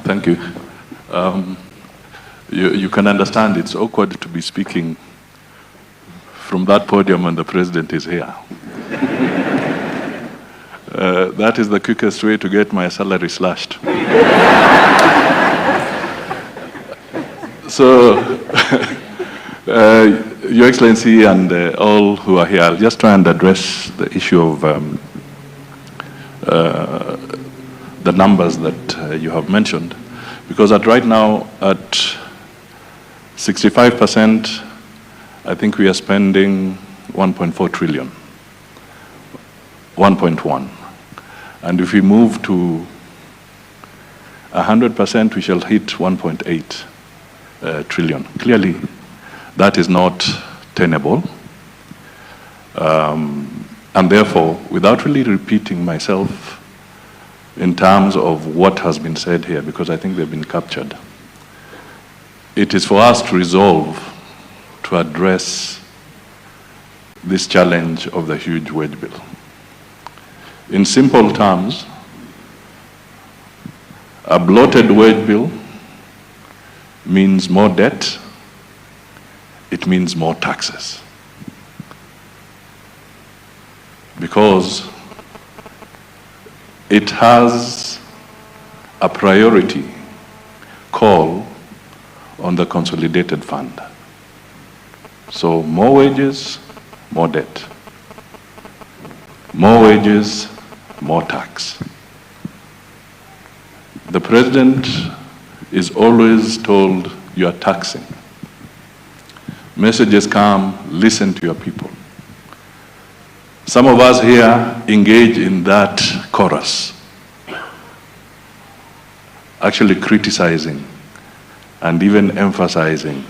Thank you. You can understand it's awkward to be speaking from that podium when the president is here. That is the quickest way to get my salary slashed. So, Your Excellency and all who are here, I'll just try and address the issue of the numbers that you have mentioned. Because right now, at 65%, I think we are spending 1.4 trillion, 1.1. And if we move to 100%, we shall hit 1.8 trillion. Clearly, that is not tenable. And therefore, without really repeating myself in terms of what has been said here, because I think they've been captured, it is for us to resolve to address this challenge of the huge wage bill. In simple terms, a bloated wage bill means more debt, it means more taxes. Because it has a priority call on the consolidated fund. So more wages, more debt. More wages, more tax. The president is always told, you are taxing. Messages come, listen to your people. Some of us here engage in that chorus, actually criticizing and even emphasizing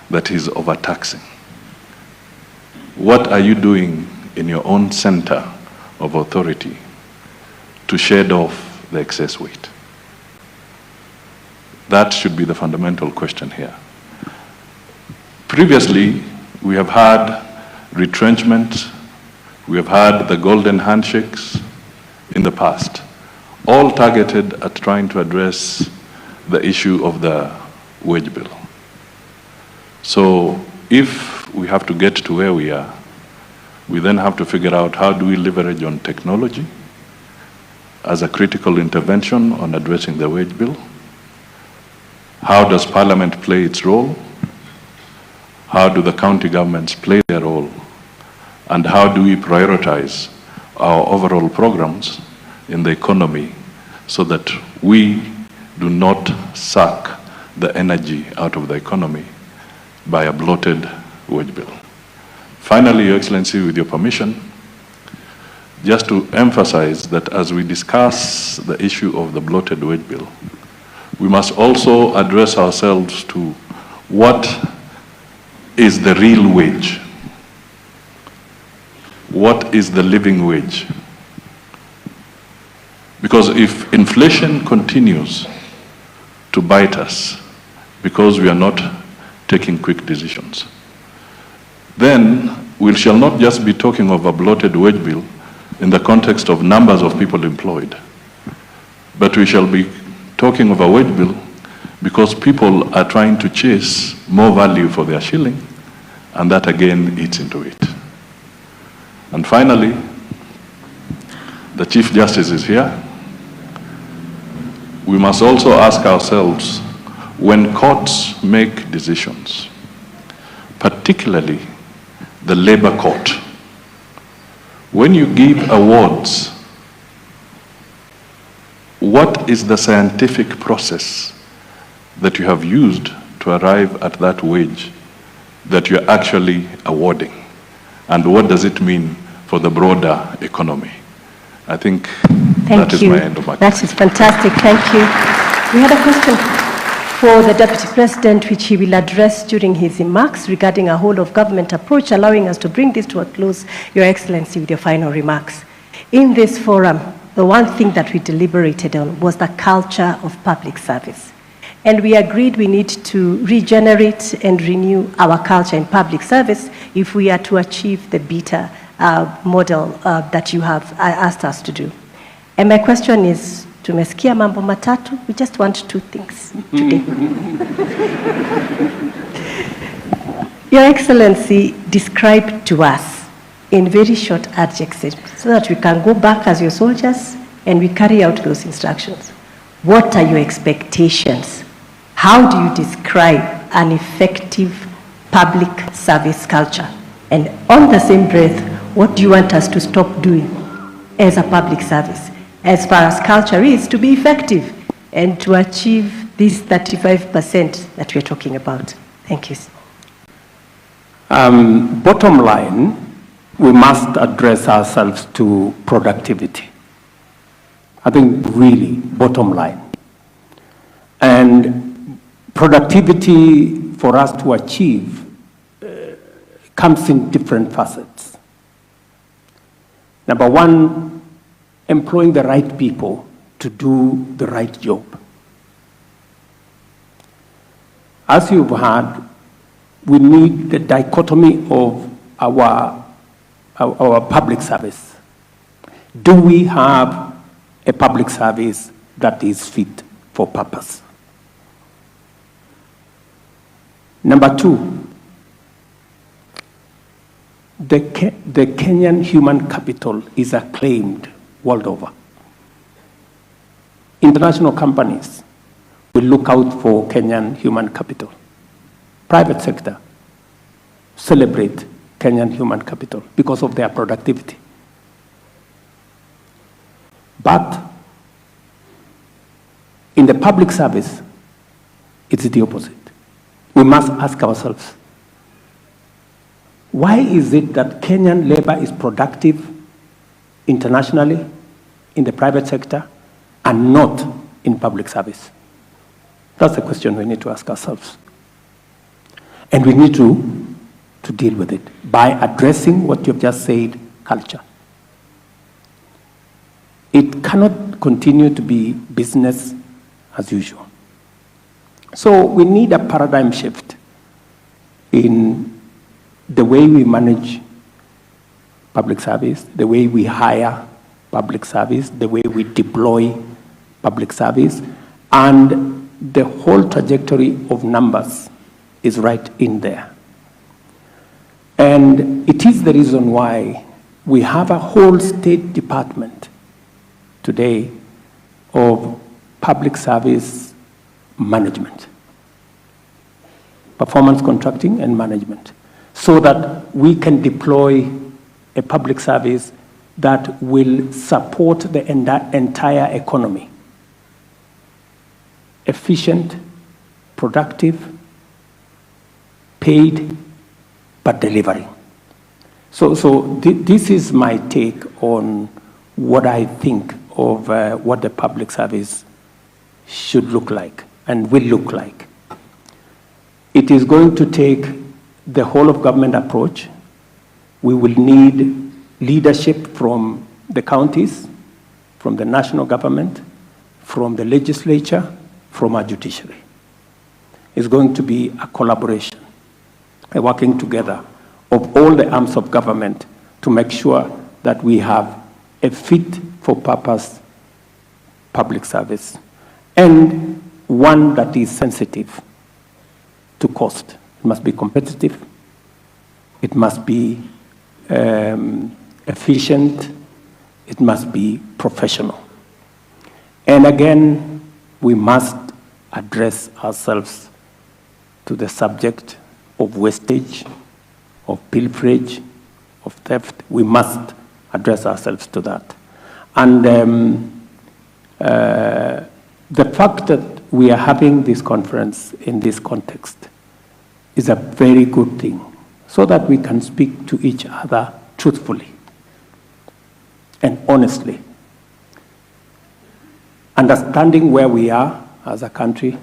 that he's overtaxing. What are you doing in your own center of authority to shed off the excess weight? That should be the fundamental question here. Previously, we have had retrenchment, we have had the golden handshakes in the past, all targeted at trying to address the issue of the wage bill. So if we have to get to where we are, we then have to figure out how do we leverage on technology as a critical intervention on addressing the wage bill? How does Parliament play its role? How do the county governments play their role? And how do we prioritize our overall programs in the economy so that we do not suck the energy out of the economy by a bloated wage bill? Finally, Your Excellency, with your permission, just to emphasize that as we discuss the issue of the bloated wage bill, we must also address ourselves to what is the real wage? What is the living wage? Because if inflation continues to bite us because we are not taking quick decisions, then we shall not just be talking of a bloated wage bill in the context of numbers of people employed, but we shall be talking of a wage bill because people are trying to chase more value for their shilling, and that again eats into it. And finally, the Chief Justice is here. We must also ask ourselves, when courts make decisions, particularly the labor court, when you give awards, what is the scientific process that you have used to arrive at that wage that you're actually awarding? And what does it mean for the broader economy? I think that is my end of my comment. That is fantastic, thank you. We had a question for the Deputy President, which he will address during his remarks regarding a whole of government approach, allowing us to bring this to a close, Your Excellency, with your final remarks. In this forum, the one thing that we deliberated on was the culture of public service. And we agreed we need to regenerate and renew our culture in public service if we are to achieve the better model that you have asked us to do. And my question is, Tumesikia mambo matatu. We just want 2 things today. Your Excellency, describe to us in very short adjectives so that we can go back as your soldiers and we carry out those instructions. What are your expectations? How do you describe an effective public service culture? And on the same breath, what do you want us to stop doing as a public service, as far as culture is, to be effective and to achieve this 35% that we're talking about? Thank you. Bottom line, we must address ourselves to productivity. I think really, bottom line. And productivity for us to achieve comes in different facets. Number one, employing the right people to do the right job. As you've heard, we need the dichotomy of our public service. Do we have a public service that is fit for purpose? Number two, the Kenyan human capital is acclaimed world over. International companies will look out for Kenyan human capital. Private sector celebrate Kenyan human capital because of their productivity. But in the public service, it's the opposite. We must ask ourselves, why is it that Kenyan labor is productive internationally in the private sector and not in public service? That's the question we need to ask ourselves. And we need to deal with it by addressing what you've just said, culture. It cannot continue to be business as usual. So we need a paradigm shift in the way we manage public service, the way we hire public service, the way we deploy public service, and the whole trajectory of numbers is right in there. And it is the reason why we have a whole state department today of public service management, performance contracting and management, so that we can deploy a public service that will support the entire economy. Efficient, productive, paid, but delivering. So this is my take on what I think of what the public service should look like and will look like. It is going to take the whole of government approach. We will need leadership from the counties, from the national government, from the legislature, from our judiciary. It's going to be a collaboration, a working together of all the arms of government to make sure that we have a fit for purpose public service, and one that is sensitive to cost. It must be competitive, it must be efficient, it must be professional. And again, we must address ourselves to the subject of wastage, of pilferage, of theft. We must address ourselves to that. And the fact that we are having this conference in this context is a very good thing, so that we can speak to each other truthfully and honestly, understanding where we are as a country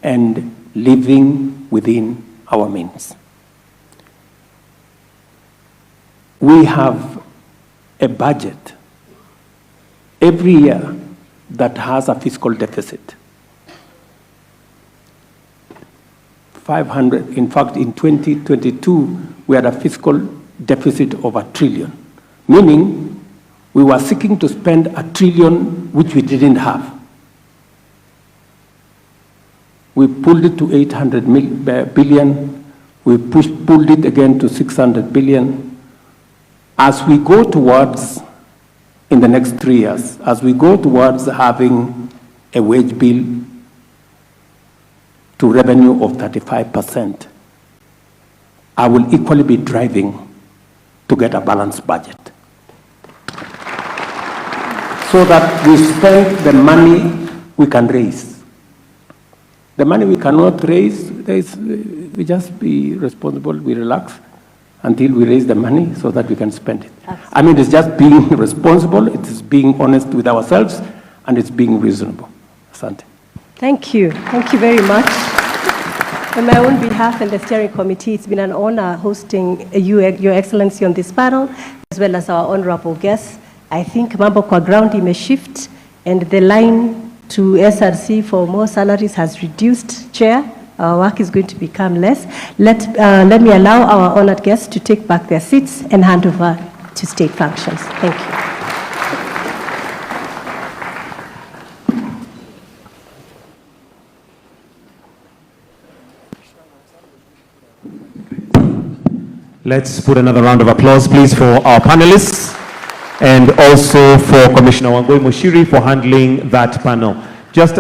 and living within our means. We have a budget every year that has a fiscal deficit. 500, in fact, in 2022, we had a fiscal deficit of $1 trillion, meaning We were seeking to spend $1 trillion, which we didn't have. We pulled it to 800 billion. We pulled it again to 600 billion. As we go towards, in the next 3 years, as we go towards having a wage bill to revenue of 35%, I will equally be driving to get a balanced budget, so that we spend the money we can raise. The money we cannot raise, we just be responsible, we relax until we raise the money so that we can spend it. Absolutely. I mean, it's just being responsible, it is being honest with ourselves, and it's being reasonable. Asante. Thank you. Thank you very much. On my own behalf and the steering committee, it's been an honor hosting Your Excellency on this panel, as well as our honorable guests. I think mambo kwa ground shift, and the line to SRC for more salaries has reduced, Chair. Our work is going to become less. Let me allow our honored guests to take back their seats and hand over to state functions. Thank you. Let's put another round of applause, please, for our panelists, and also for Commissioner Wangui Mushiri for handling that panel. Just as